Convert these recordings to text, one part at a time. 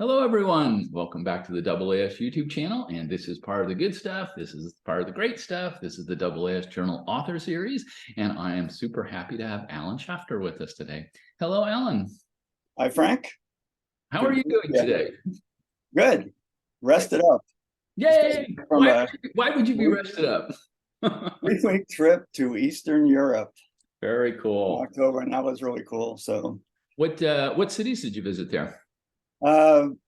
Hello, everyone. Welcome back to the AAS YouTube channel. And this is part of the good stuff. This is part of the great stuff. This is the AAS Journal Author Series. And I am super happy to have Alan Schafter with us today. Hello, Alan. Hi, Frank. How are you doing today? Good. Rested up. Yay! Why would you be rested up? 3-week trip to Eastern Europe. Very cool. October, and that was really cool. So, what cities did you visit there?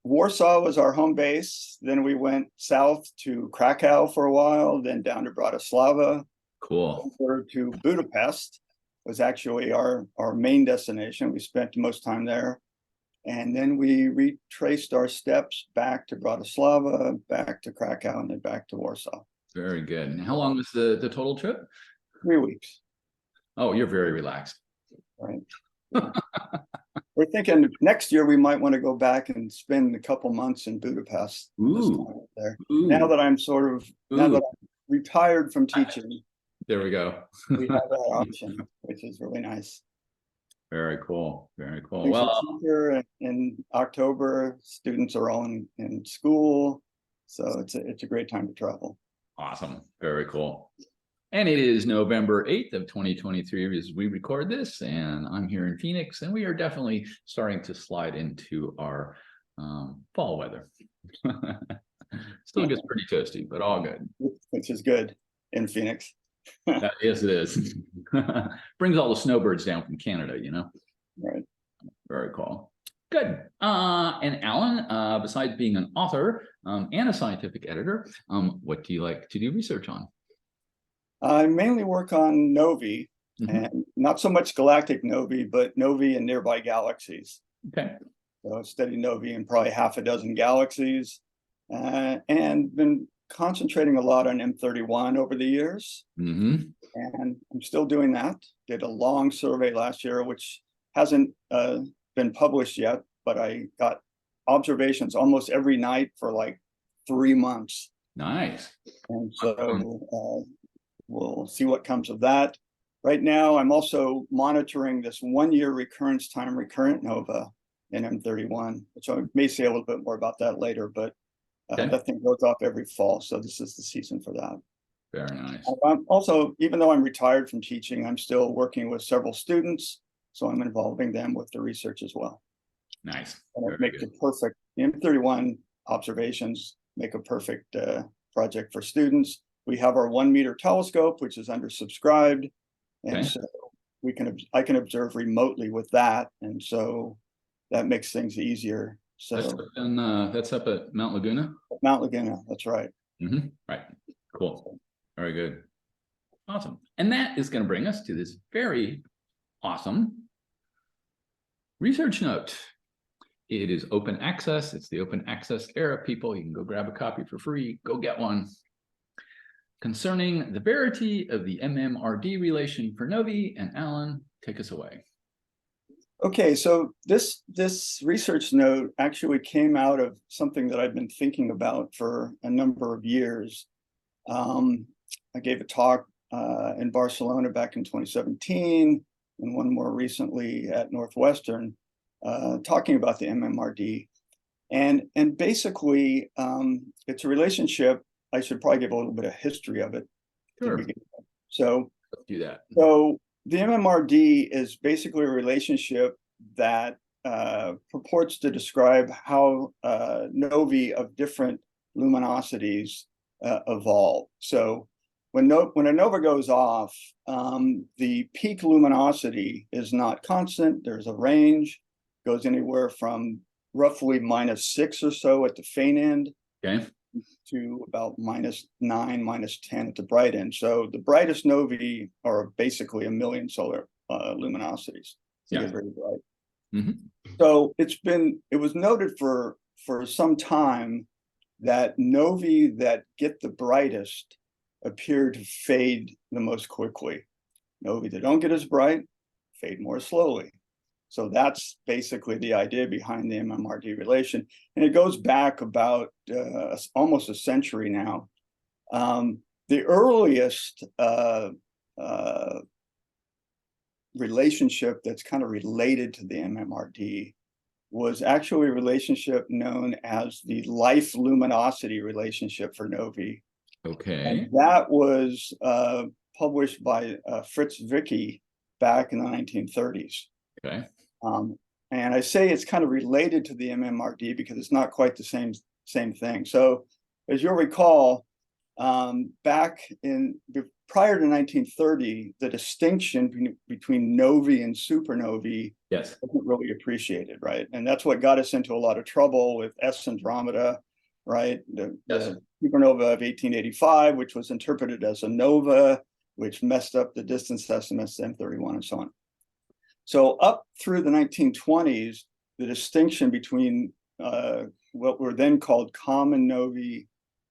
Warsaw was our home base. Then we went south to Krakow for a while, then down to Bratislava. Cool. Over to Budapest was actually our main destination. We spent most time there. And then we retraced our steps back to Bratislava, back to Krakow, and then back to Warsaw. Very good. And how long was the total trip? 3 weeks. Oh, you're very relaxed. Right. We're thinking next year we might want to go back and spend a couple months in Budapest. There. Now that I'm now that I'm retired from teaching. There we go. We have that option, which is really nice. Very cool. Very cool. Well, in October, students are all in school, so it's a great time to travel. Awesome. Very cool. And it is November 8th of 2023 as we record this, and I'm here in Phoenix, and we are definitely starting to slide into our fall weather. Still gets pretty toasty, but all good. Which is good in Phoenix. Yes, it is. Brings all the snowbirds down from Canada, you know? Right. Very cool. Good. And Alan, besides being an author and a scientific editor, what do you like to do research on? I mainly work on Novae, and not so much galactic Novae, but Novae in nearby galaxies. Okay. So I study Novae in probably half a dozen galaxies, and been concentrating a lot on M31 over the years. And I'm still doing that. Did a long survey last year, which hasn't been published yet, but I got observations almost every night for like 3 months. Nice. And so we'll see what comes of that. Right now, I'm also monitoring this 1-year recurrence time recurrent nova in M31, which I may say a little bit more about that later, but that thing goes off every fall. So this is the season for that. Very nice. I'm also, even though I'm retired from teaching, I'm still working with several students. So I'm involving them with the research as well. Nice. And it makes a perfect, M31 observations make a perfect project for students. We have our 1-meter telescope, which is undersubscribed. And so I can observe remotely with that. And so that makes things easier. So that's up at Mount Laguna? Mount Laguna, that's right. Right. Cool. Very good. Awesome. And that is going to bring us to this very awesome research note. It is open access. It's the open access era, people. You can go grab a copy for free. Go get one. Concerning the verity of the MMRD relation for Novae. And Alan, take us away. Okay, so this research note actually came out of something that I've been thinking about for a number of years. I gave a talk in Barcelona back in 2017, and one more recently at Northwestern, talking about the MMRD. And basically, it's a relationship. I should probably give a little bit of history of it. Sure. So let's do that. So the MMRD is basically a relationship that purports to describe how novae of different luminosities evolve. So when a nova goes off, the peak luminosity is not constant. There's a range, goes anywhere from roughly -6 or so at the faint end. Okay. To about -9, -10 at the bright end. So the brightest novae are basically 1 million solar luminosities. So they're very bright. So it was noted for some time that novae that get the brightest appear to fade the most quickly. Novae that don't get as bright fade more slowly. So that's basically the idea behind the MMRD relation. And it goes back about almost a century now. The earliest relationship that's kind of related to the MMRD was actually a relationship known as the life luminosity relationship for novae. Okay. And that was published by Fritz Vicky back in the 1930s. Okay. And I say it's kind of related to the MMRD because it's not quite the same thing. So as you'll recall, back in prior to 1930, the distinction between novae and supernovae wasn't really appreciated, right? And that's what got us into a lot of trouble with S Andromeda, right? The supernova of 1885, which was interpreted as a nova, which messed up the distance estimates, M31 and so on. So up through the 1920s, the distinction between what were then called common novae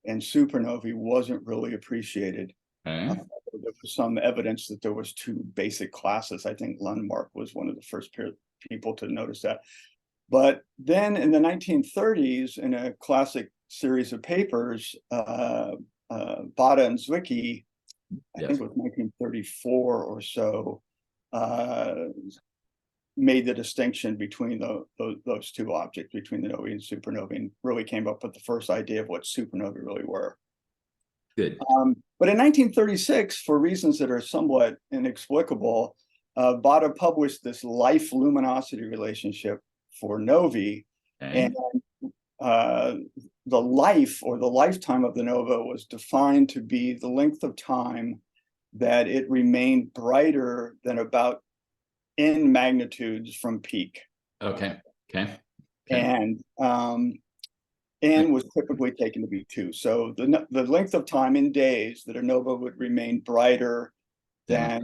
and supernovae wasn't really appreciated. Okay. There was some evidence that there was two basic classes. I think Lundmark was one of the first people to notice that. But then in the 1930s, in a classic series of papers, Bada and Zwicky, I think it was 1934 or so, made the distinction between those two objects, between the novae and supernovae, and really came up with the first idea of what supernovae really were. Good. But in 1936, for reasons that are somewhat inexplicable, Bada published this life luminosity relationship for novae, and the life or the lifetime of the nova was defined to be the length of time that it remained brighter than about n magnitudes from peak. Okay. And n was typically taken to be 2. So the length of time in days that a nova would remain brighter than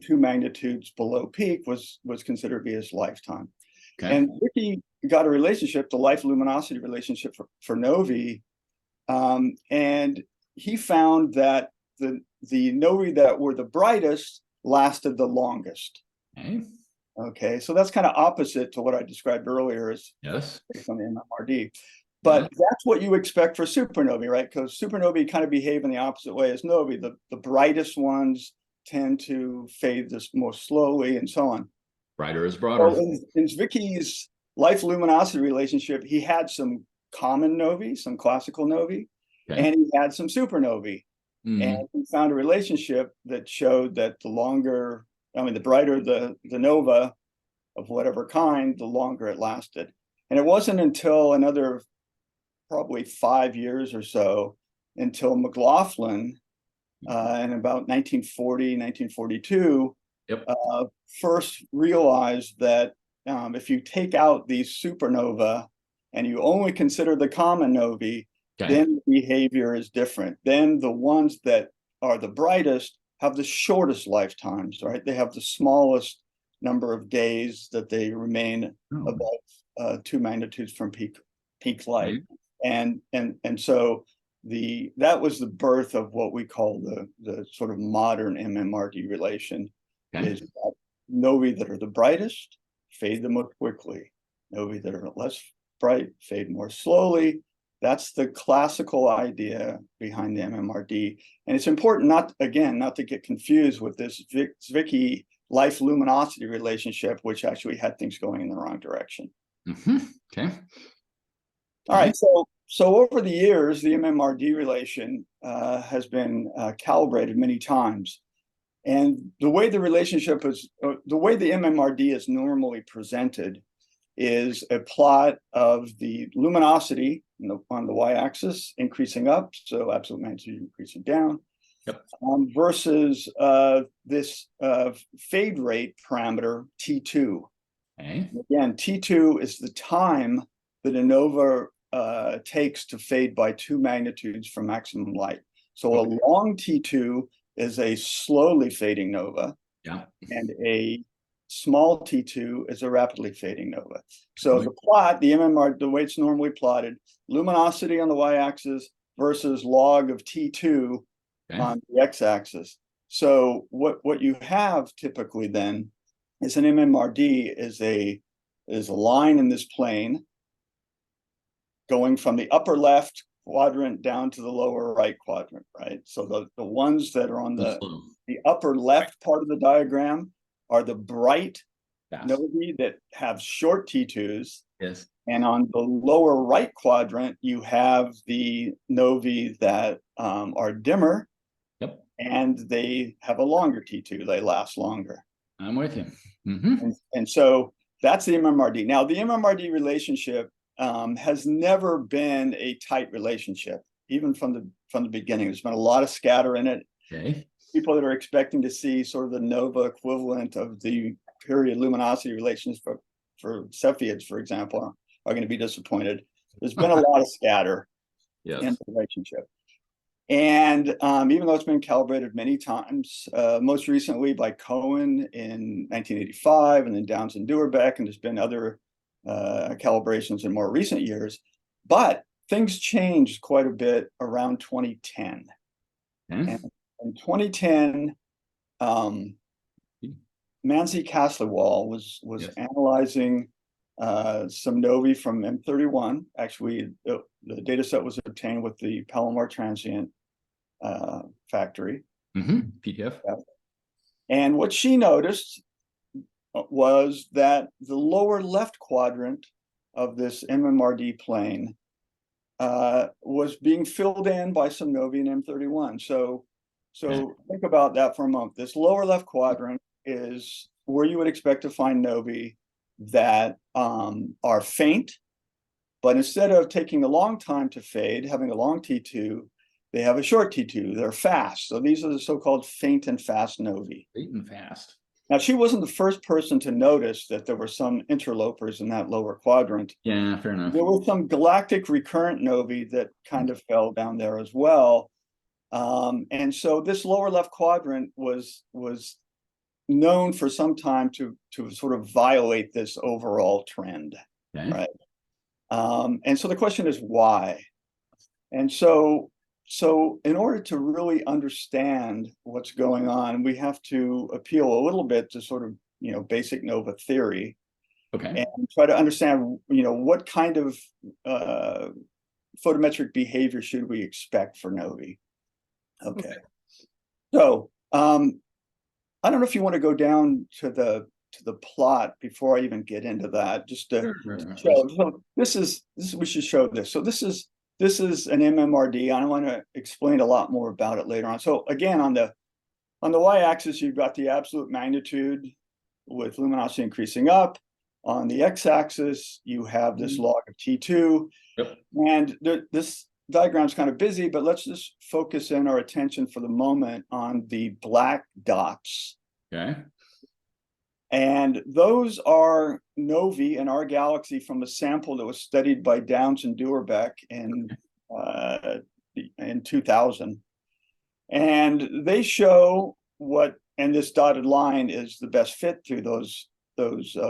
2 magnitudes below peak was considered to be its lifetime. Okay. And Vicky got a relationship, the life luminosity relationship for novae, and he found that the novae that were the brightest lasted the longest. Okay, so that's kind of opposite to what I described earlier as based on the MMRD. But that's what you expect for supernovae, right? Because supernovae kind of behave in the opposite way as novae. The brightest ones tend to fade this more slowly and so on. Brighter is broader. So in Zvicky's life luminosity relationship, he had some common novae, some classical novae, and he had some supernovae. And he found a relationship that showed that the brighter the nova of whatever kind, the longer it lasted. And it wasn't until another probably 5 years or so until McLaughlin in about 1940, 1942, first realized that if you take out these supernova and you only consider the common novae, then the behavior is different. Then the ones that are the brightest have the shortest lifetimes, right? They have the smallest number of days that they remain above 2 magnitudes from peak light. And so that was the birth of what we call the sort of modern MMRD relation. Is that novae that are the brightest fade the most quickly. Novae that are less bright fade more slowly. That's the classical idea behind the MMRD. And it's important not to get confused with this Zwicky life luminosity relationship, which actually had things going in the wrong direction. Okay. All right. So over the years, the MMRD relation has been calibrated many times. And the way the MMRD is normally presented is a plot of the luminosity on the y-axis increasing up, so absolute magnitude increasing down, versus this fade rate parameter T2. Again, T2 is the time that a nova takes to fade by 2 magnitudes from maximum light. So a long T2 is a slowly fading nova, and a small T2 is a rapidly fading nova. So the plot, the MMR, the way it's normally plotted, luminosity on the y-axis versus log of T2 on the x-axis. So what you have typically then is an MMRD is a line in this plane going from the upper left quadrant down to the lower right quadrant, right? So the ones that are on the upper left part of the diagram are the bright novae that have short T2s, Yes. And on the lower right quadrant, you have the novae that are dimmer. Yep. And they have a longer T2. They last longer. I'm with you. And so that's the MMRD. Now, the MMRD relationship has never been a tight relationship, even from the beginning. There's been a lot of scatter in it. Okay. People that are expecting to see sort of the nova equivalent of the period luminosity relations for Cepheids, for example, are going to be disappointed. There's been a lot of scatter in the relationship. And even though it's been calibrated many times, most recently by Cohen in 1985, and then Downs and Duerbeck, and there's been other calibrations in more recent years, but things changed quite a bit around 2010. And in 2010, Mansi Kaslewal was analyzing some novae from M31. Actually, the data set was obtained with the Palomar transient factory. PTF. And what she noticed was that the lower left quadrant of this MMRD plane was being filled in by some novae in M31. So think about that for a moment. This lower left quadrant is where you would expect to find novae that are faint, but instead of taking a long time to fade, having a long T2, they have a short T2. They're fast. So these are the so-called faint and fast novae. Faint and fast. Now, she wasn't the first person to notice that there were some interlopers in that lower quadrant. Yeah, fair enough. There were some galactic recurrent novae that kind of fell down there as well. And so this lower left quadrant was known for some time to sort of violate this overall trend, right? And so the question is why? And so in order to really understand what's going on, we have to appeal a little bit to sort of, basic nova theory. And try to understand, what kind of photometric behavior should we expect for novae? Okay. So I don't know if you want to go down to the plot before I even get into that, just to show. So this is we should show this. So this is an MMRD. I want to explain a lot more about it later on. So again, on the y-axis, you've got the absolute magnitude with luminosity increasing up. On the x-axis, you have this log of T2. And this diagram is kind of busy, but let's just focus in our attention for the moment on the black dots. And those are novae in our galaxy from a sample that was studied by Downs and Duerbeck in 2000. And they show what, and this dotted line is the best fit through those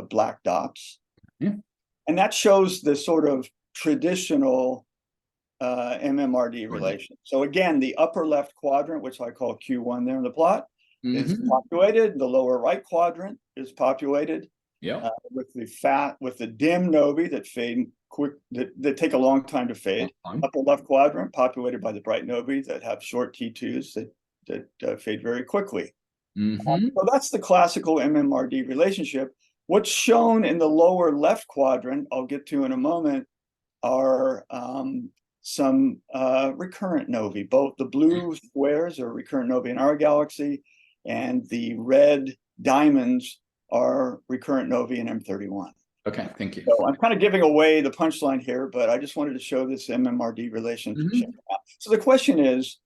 black dots. And that shows the sort of traditional MMRD relation. So again, the upper left quadrant, which I call Q1 there in the plot, is populated. The lower right quadrant is populated with the dim novae that fade quick, that take a long time to fade. Upper left quadrant populated by the bright novae that have short T2s that fade very quickly. So that's the classical MMRD relationship. What's shown in the lower left quadrant, I'll get to in a moment, are some recurrent novae. Both the blue squares are recurrent novae in our galaxy, and the red diamonds are recurrent novae in M31. Okay, thank you. So I'm kind of giving away the punchline here, but I just wanted to show this MMRD relationship. So the question is,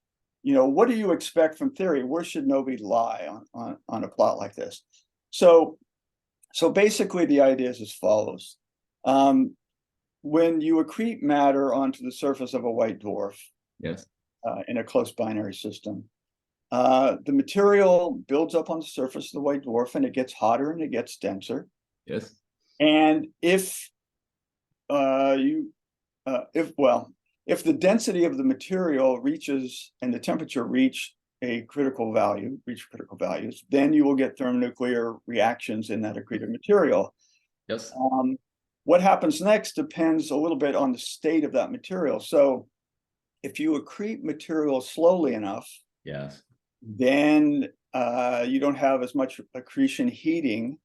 what do you expect from theory? Where should novae lie on a plot like this? So basically the idea is as follows. When you accrete matter onto the surface of a white dwarf in a close binary system, the material builds up on the surface of the white dwarf, and it gets hotter and it gets denser. And if the density of the material reaches and the temperature reach critical values, then you will get thermonuclear reactions in that accreted material. What happens next depends a little bit on the state of that material. So if you accrete material slowly enough, then you don't have as much accretion heating.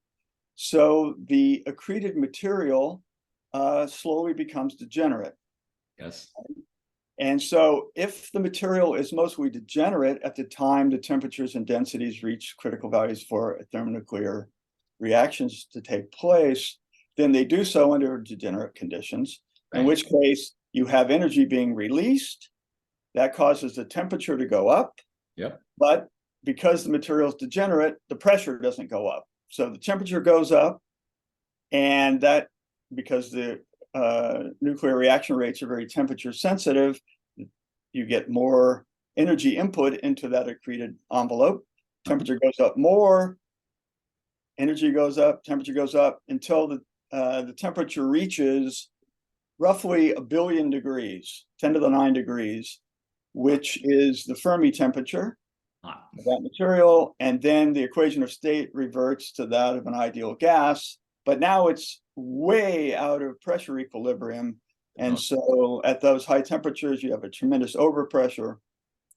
So the accreted material slowly becomes degenerate. Yes. And so if the material is mostly degenerate at the time the temperatures and densities reach critical values for thermonuclear reactions to take place, then they do so under degenerate conditions, in which case you have energy being released. That causes the temperature to go up. Yep. But because the material is degenerate, the pressure doesn't go up. So the temperature goes up, and that, because the nuclear reaction rates are very temperature sensitive, you get more energy input into that accreted envelope. Temperature goes up more, energy goes up, temperature goes up, until the temperature reaches roughly 1 billion degrees, 10 to the 9 degrees, which is the Fermi temperature of that material. And then the equation of state reverts to that of an ideal gas, but now it's way out of pressure equilibrium. And so at those high temperatures, you have a tremendous overpressure,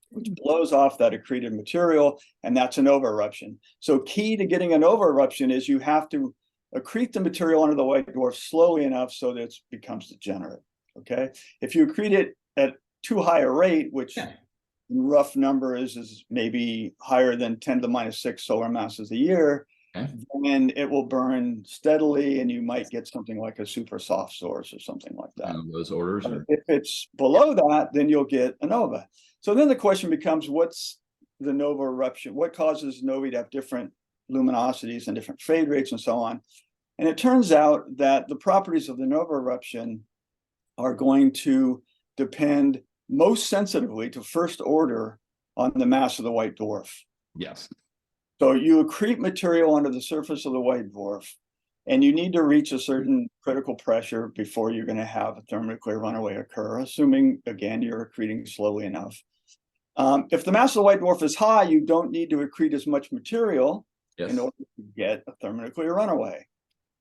which blows off that accreted material, and that's a nova eruption. So key to getting a nova eruption is you have to accrete the material under the white dwarf slowly enough so that it becomes degenerate, okay? If you accrete it at too high a rate, which rough number is maybe higher than 10 to the -6 solar masses a year, then it will burn steadily, and you might get something like a super soft source or something like that. Those orders are... If it's below that, then you'll get a nova. So then the question becomes, what's the nova eruption? What causes novae to have different luminosities and different fade rates and so on? And it turns out that the properties of the nova eruption are going to depend most sensitively to first order on the mass of the white dwarf. Yes. So you accrete material under the surface of the white dwarf, and you need to reach a certain critical pressure before you're going to have a thermonuclear runaway occur, assuming, again, you're accreting slowly enough. If the mass of the white dwarf is high, you don't need to accrete as much material in order to get a thermonuclear runaway,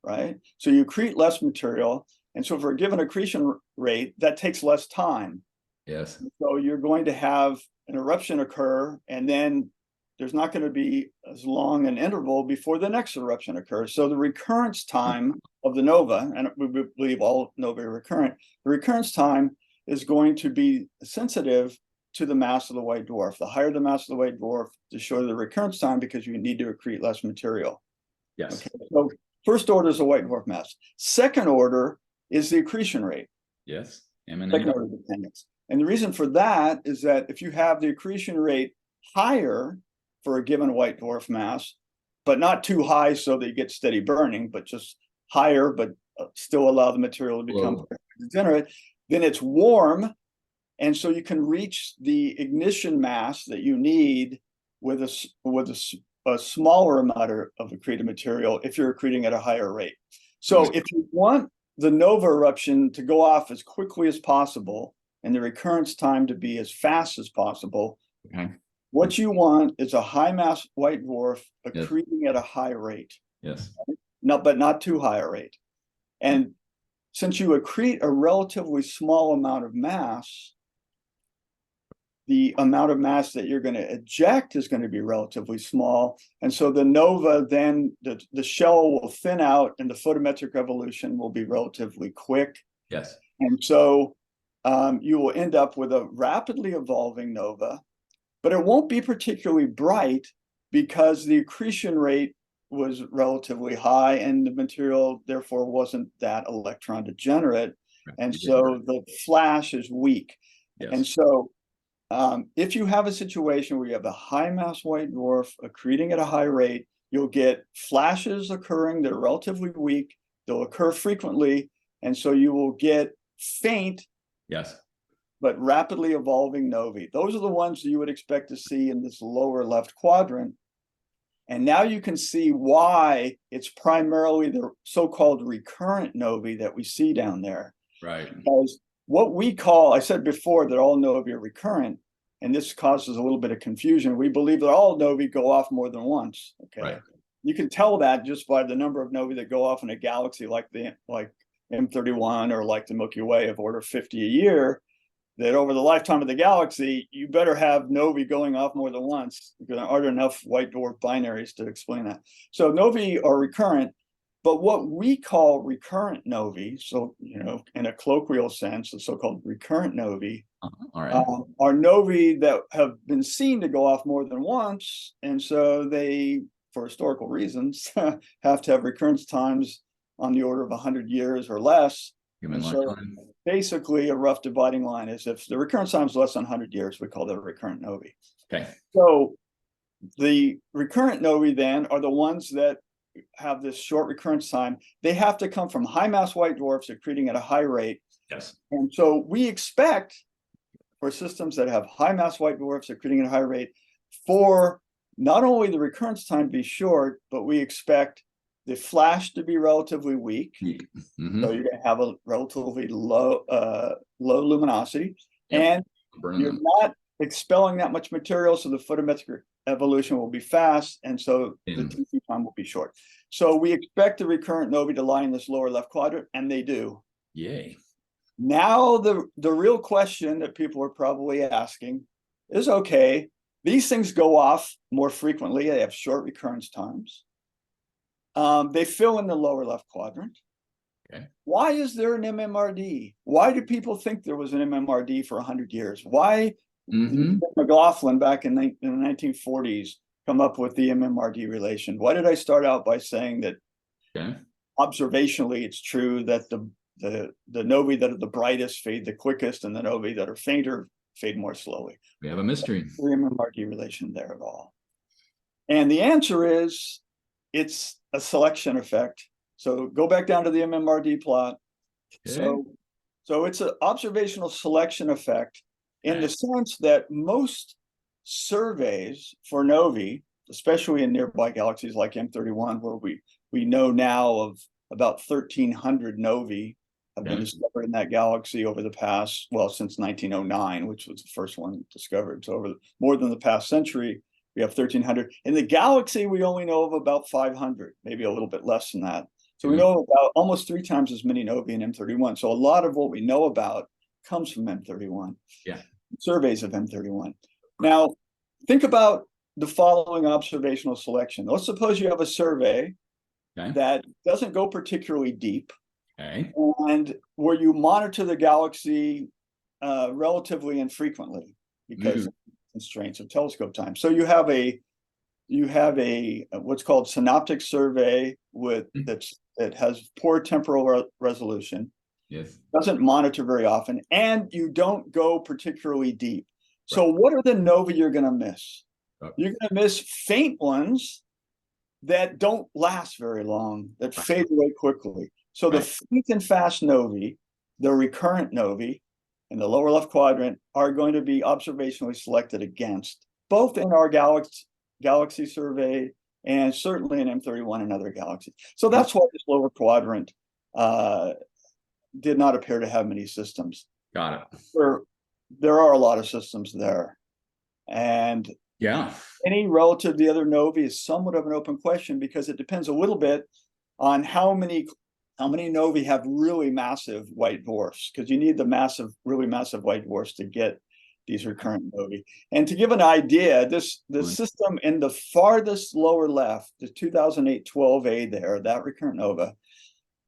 right? So you accrete less material, and so for a given accretion rate, that takes less time. Yes. So you're going to have an eruption occur, and then there's not going to be as long an interval before the next eruption occurs. So the recurrence time of the nova, and we believe all novae are recurrent, the recurrence time is going to be sensitive to the mass of the white dwarf. The higher the mass of the white dwarf, the shorter the recurrence time, because you need to accrete less material. Yes. Okay. So first order is the white dwarf mass. Second order is the accretion rate. Yes. Second order dependence. And the reason for that is that if you have the accretion rate higher for a given white dwarf mass, but not too high so that you get steady burning, but just higher, but still allow the material to become degenerate, then it's warm. And so you can reach the ignition mass that you need with a smaller amount of accreted material if you're accreting at a higher rate. So if you want the nova eruption to go off as quickly as possible and the recurrence time to be as fast as possible, what you want is a high mass white dwarf accreting at a high rate. Yes. But not too high a rate. And since you accrete a relatively small amount of mass, the amount of mass that you're going to eject is going to be relatively small. And so the nova, then the shell will thin out and the photometric evolution will be relatively quick. Yes. And so you will end up with a rapidly evolving nova, but it won't be particularly bright because the accretion rate was relatively high and the material therefore wasn't that electron degenerate. And so the flash is weak. Yes. And so if you have a situation where you have a high mass white dwarf accreting at a high rate, you'll get flashes occurring that are relatively weak. They'll occur frequently. And so you will get faint, but rapidly evolving novae. Those are the ones that you would expect to see in this lower left quadrant. And now you can see why it's primarily the so-called recurrent novae that we see down there. Right. Because what we call, I said before that all novae are recurrent, and this causes a little bit of confusion. We believe that all novae go off more than once. Okay. Right. You can tell that just by the number of novae that go off in a galaxy like M31 or like the Milky Way of order 50 a year, that over the lifetime of the galaxy, you better have novae going off more than once, because there aren't enough white dwarf binaries to explain that. So novae are recurrent, But what we call recurrent novae, so, in a colloquial sense, the so-called recurrent novae, All right. are novae that have been seen to go off more than once. And so they, for historical reasons, have to have recurrence times on the order of 100 years or less. Human So lifetime. basically, a rough dividing line is if the recurrence time is less than 100 years, we call that a recurrent novae. Okay. So the recurrent novae then are the ones that have this short recurrence time. They have to come from high mass white dwarfs accreting at a high rate. Yes. And so we expect for systems that have high mass white dwarfs accreting at a high rate for not only the recurrence time to be short, but we expect the flash to be relatively weak. Mm-hmm. So you're going to have a relatively low luminosity, and you're not expelling that much material, so the photometric evolution will be fast, and so the TC time will be short. So we expect the recurrent novae to lie in this lower left quadrant, and they do. Yay. Now the real question that people are probably asking is, okay, these things go off more frequently. They have short recurrence times. They fill in the lower left quadrant. Okay. Why is there an MMRD? Why do people think there was an MMRD for 100 years? Why did McLaughlin back in the 1940s come up with the MMRD relation? Why did I start out by saying that observationally it's true that the novae that are the brightest fade the quickest, and the novae that are fainter fade more slowly? We have a mystery. No MMRD relation there at all. And the answer is it's a selection effect. So go back down to the MMRD plot. Okay. So it's an observational selection effect in the sense that most surveys for novae, especially in nearby galaxies like M31, where we know now of about 1,300 novae have been discovered in that galaxy over the past, well, since 1909, which was the first one discovered. So over more than the past century, we have 1,300. In the galaxy, we only know of about 500, maybe a little bit less than that. So we know about almost 3 times as many novae in M31. So a lot of what we know about comes from M31. Yeah. Surveys of M31. Now, think about the following observational selection. Let's suppose you have a survey that doesn't go particularly deep, and where you monitor the galaxy relatively infrequently because of constraints of telescope time. So you have a what's called synoptic survey with that has poor temporal resolution. Yes. Doesn't monitor very often, and you don't go particularly deep. So what are the novae you're going to miss? You're going to miss faint ones that don't last very long, that fade away quickly. So the faint and fast novae, the recurrent novae in the lower left quadrant, are going to be observationally selected against, both in our galaxy survey and certainly in M31 and other galaxies. So that's why this lower quadrant did not appear to have many systems. Got it. There are a lot of systems there. And any relative to the other novae is somewhat of an open question, because it depends a little bit on how many novae have really massive white dwarfs, because you need the really massive white dwarfs to get these recurrent novae. And to give an idea, the system in the farthest lower left, the 2008-12A there, that recurrent nova,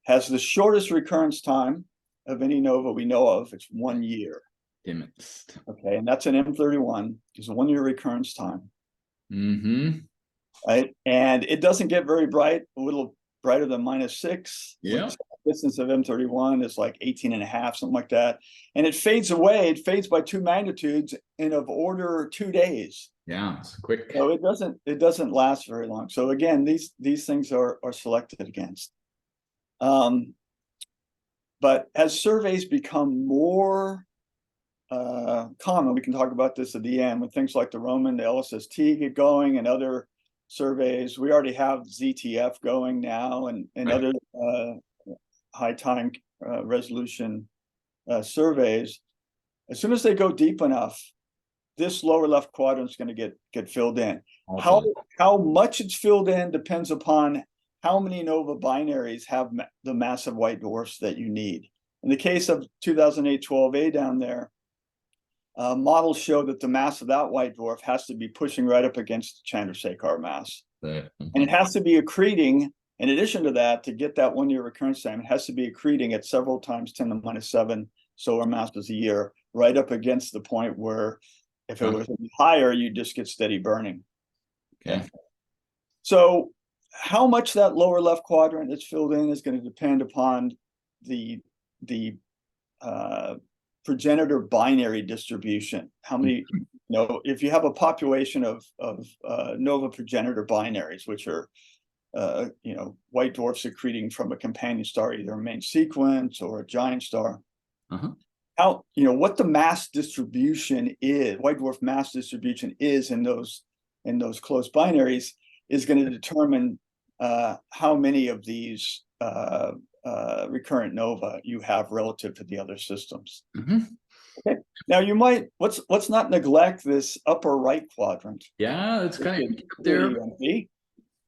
has the shortest recurrence time of any nova we know of. It's 1 year. Okay, and that's an M31. It's a 1 year recurrence time. Right, and it doesn't get very bright. A little brighter than -6. Yeah. The distance of M31 is like 18.5, something like that. And it fades away. It fades by 2 magnitudes in of order 2 days. Yeah, it's quick. So it doesn't last very long. So again, these things are selected against. But as surveys become more common, we can talk about this at the end, when things like the Roman, the LSST get going, and other surveys. We already have ZTF going now, and other high time resolution surveys. As soon as they go deep enough, this lower left quadrant is going to get filled in. How much it's filled in depends upon how many nova binaries have the massive white dwarfs that you need. In the case of 2008-12A down there, models show that the mass of that white dwarf has to be pushing right up against the Chandrasekhar mass. And it has to be accreting In addition to that, to get that 1 year recurrence time, it has to be accreting at several times 10 to the minus 7 solar masses a year, right up against the point where if it was higher, you just get steady burning. Okay. So how much that lower left quadrant is filled in is going to depend upon the progenitor binary distribution. How many, if you have a population of nova progenitor binaries, which are white dwarfs secreting from a companion star, either a main sequence or a giant star. How, what the mass distribution is, white dwarf mass distribution is in those close binaries is going to determine how many of these recurrent nova you have relative to the other systems. Okay. Now you might let's not neglect this upper right quadrant. Yeah, it's kind of there.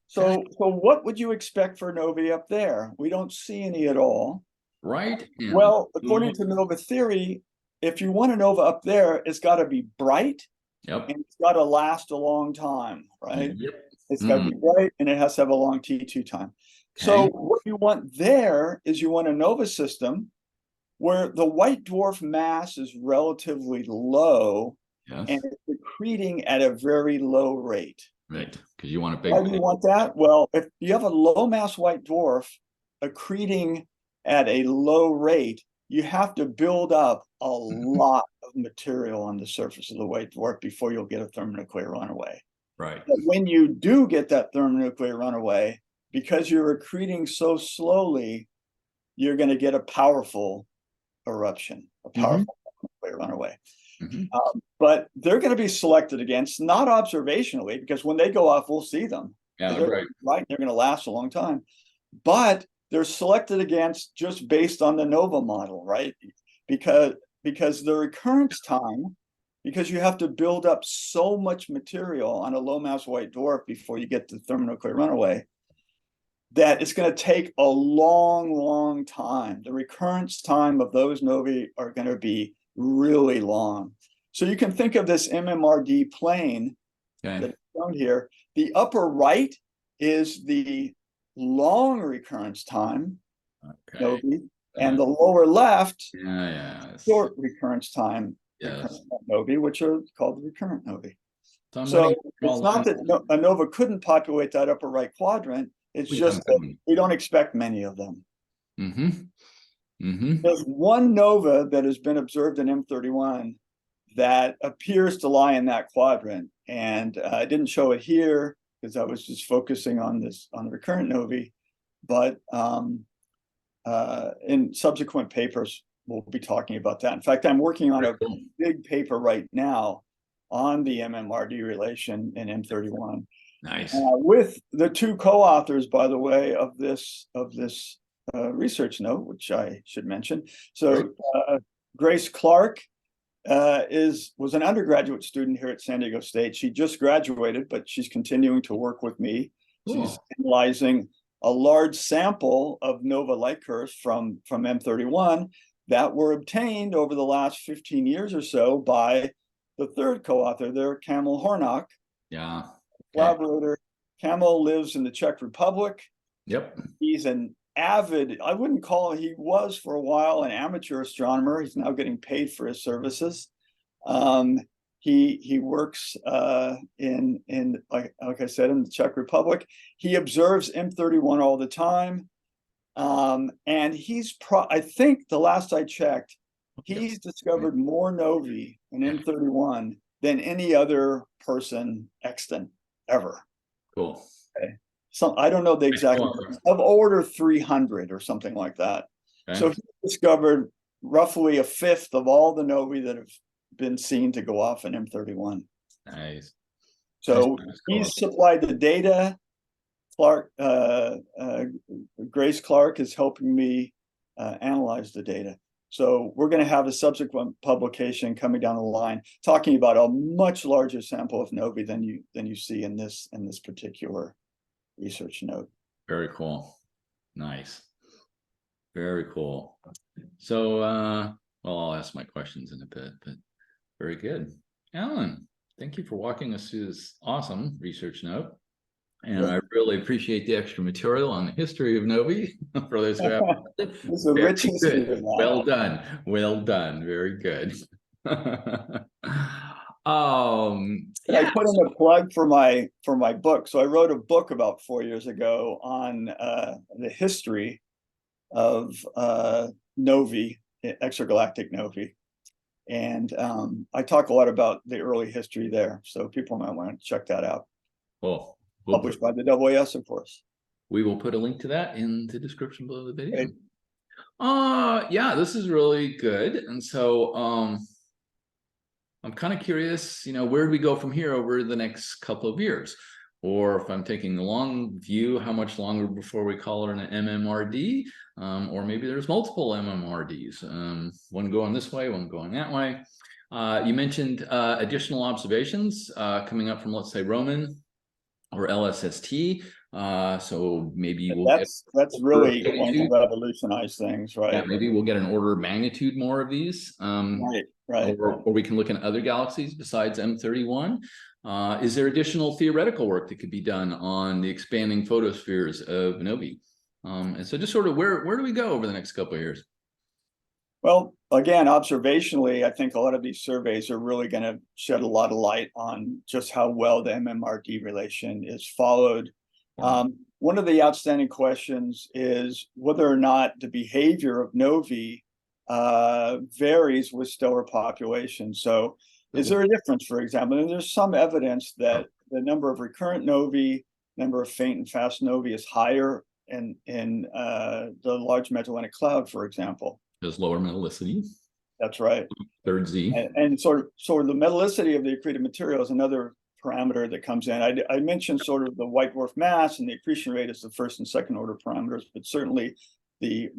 So what would you expect for novae up there? We don't see any at all. Right. Well, according to nova theory, if you want a nova up there, it's got to be bright. Yep. And it's got to last a long time, right? Yep. It's got to be bright and it has to have a long T2 time. Okay. So what you want there is you want a nova system where the white dwarf mass is relatively low, and it's accreting at a very low rate. Right, because you want a big. Why do you want that? Well, if you have a low mass white dwarf accreting at a low rate, you have to build up a lot of material on the surface of the white dwarf before you'll get a thermonuclear runaway. Right. But when you do get that thermonuclear runaway, because you're accreting so slowly, you're going to get a powerful eruption, a powerful thermonuclear runaway. But they're going to be selected against, not observationally, because when they go off, we'll see them. Yeah, right. They're going to last a long time. But they're selected against just based on the nova model, right? Because the recurrence time, because you have to build up so much material on a low mass white dwarf before you get the thermonuclear runaway, that it's going to take a long, long time. The recurrence time of those novae are going to be really long. So you can think of this MMRD plane that's shown here. The upper right is the long recurrence time, novae, and the lower left, short recurrence time, novae, which are called the recurrent novae. So it's not that a nova couldn't populate that upper right quadrant. It's just that we don't expect many of them. There's one nova that has been observed in M31 that appears to lie in that quadrant, and I didn't show it here because I was just focusing on the recurrent novae, but in subsequent papers we'll be talking about that. In fact, I'm working on a big paper right now on the MMRD relation in M31. Nice. With the two co-authors, by the way, of this research note, which I should mention. So Grace Clark was an undergraduate student here at San Diego State. She just graduated, but she's continuing to work with me. She's analyzing a large sample of nova light curves from M31 that were obtained over the last 15 years or so by the third co-author there, Kamil Hornak. Collaborator. Kamil lives in the Czech Republic. He's an avid, I wouldn't call it, he was for a while an amateur astronomer. He's now getting paid for his services. He works in like I said, in the Czech Republic. He observes M31 all the time. And I think the last I checked, he's discovered more novae in M31 than any other person extant ever. Cool. Okay. So I don't know the exact number, of order 300 or something like that. So he discovered roughly a fifth of all the novae that have been seen to go off in M31. Nice. So he's supplied the data. Grace Clark is helping me analyze the data. So we're going to have a subsequent publication coming down the line talking about a much larger sample of novae than you see in this particular research note. Very cool. Nice. Very cool. So well, I'll ask my questions in a bit, but very good. Alan, thank you for walking us through this awesome research note. And I really appreciate the extra material on the history of Novae for those who have. It's a rich history of that. Well done. Well done. Very good. I put in a plug for my book. So I wrote a book about 4 years ago on the history of novae, extragalactic novae. And I talk a lot about the early history there. So people might want to check that out. Well, Published by the AAS, of course. We will put a link to that in the description below the video. Right. Yeah, this is really good. And so I'm kind of curious, where do we go from here over the next couple of years? Or if I'm taking the long view, how much longer before we call it an MMRD? Or maybe there's multiple MMRDs, one going this way, one going that way. You mentioned additional observations coming up from, let's say, Roman or LSST. So maybe that's really going to revolutionize things, right? Yeah, maybe we'll get an order of magnitude more of these. Right. Or we can look in other galaxies besides M31. Is there additional theoretical work that could be done on the expanding photospheres of Novae? And so just sort of where do we go over the next couple of years? Well, again, observationally, I think a lot of these surveys are really going to shed a lot of light on just how well the MMRD relation is followed. One of the outstanding questions is whether or not the behavior of novae varies with stellar population. So is there a difference, for example? And there's some evidence that the number of recurrent novae, number of faint and fast novae is higher in the Large Magellanic Cloud, for example. There's lower metallicity. That's right. Third Z. And sort of the metallicity of the accreted material is another parameter that comes in. I mentioned sort of the white dwarf mass and the accretion rate as the first and second order parameters, but certainly the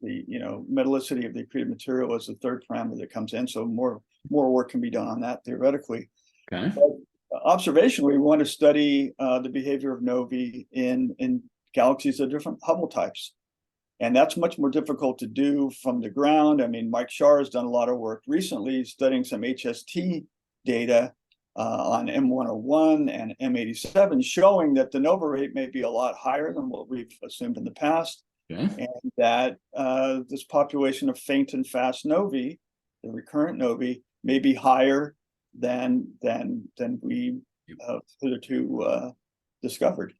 metallicity of the accreted material is the third parameter that comes in. So more work can be done on that theoretically. Okay. But observationally, we want to study the behavior of novae in galaxies of different Hubble types. And that's much more difficult to do from the ground. I mean, Mike Shar has done a lot of work recently studying some HST data on M101 and M87, showing that the nova rate may be a lot higher than what we've assumed in the past. Okay. And that this population of faint and fast novae, the recurrent novae, may be higher than we hitherto discovered.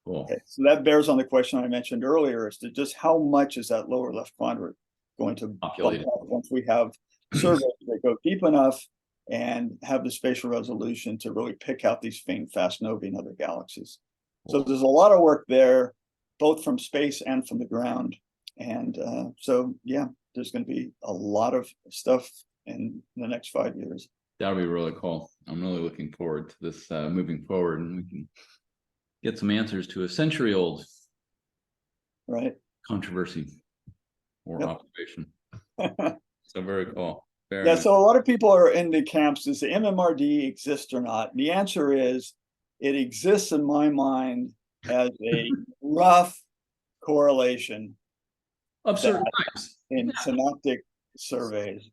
Cool. Okay, so that bears on the question I mentioned earlier as to just how much is that lower left quadrant going to populate once we have surveys that go deep enough and have the spatial resolution to really pick out these faint fast novae in other galaxies. Cool. So there's a lot of work there, both from space and from the ground. And so, yeah, there's going to be a lot of stuff in the next 5 years. That'll be really cool. I'm really looking forward to this moving forward, and we can get some answers to a century-old controversy or observation. So very cool. Very nice. So a lot of people are in the camps, does the MMRD exist or not? And the answer is it exists in my mind as a rough correlation of certain types in synoptic surveys.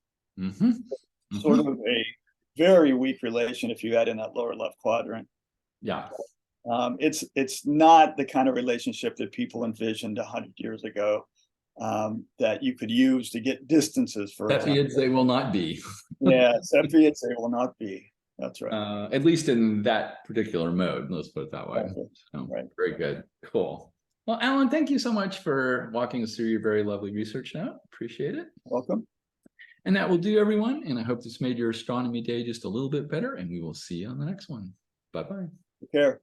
Sort of a very weak relation if you add in that lower left quadrant. Yeah. It's not the kind of relationship that people envisioned 100 years ago that you could use to get distances for Cepheids they will not be. Yeah, Cepheids they will not be. That's right. At least in that particular mode, let's put it that way. So, very good. Cool. Well, Alan, thank you so much for walking us through your very lovely research note. Appreciate it. Welcome. And that will do, everyone. And I hope this made your astronomy day just a little bit better, and we will see you on the next one. Bye-bye. Take care.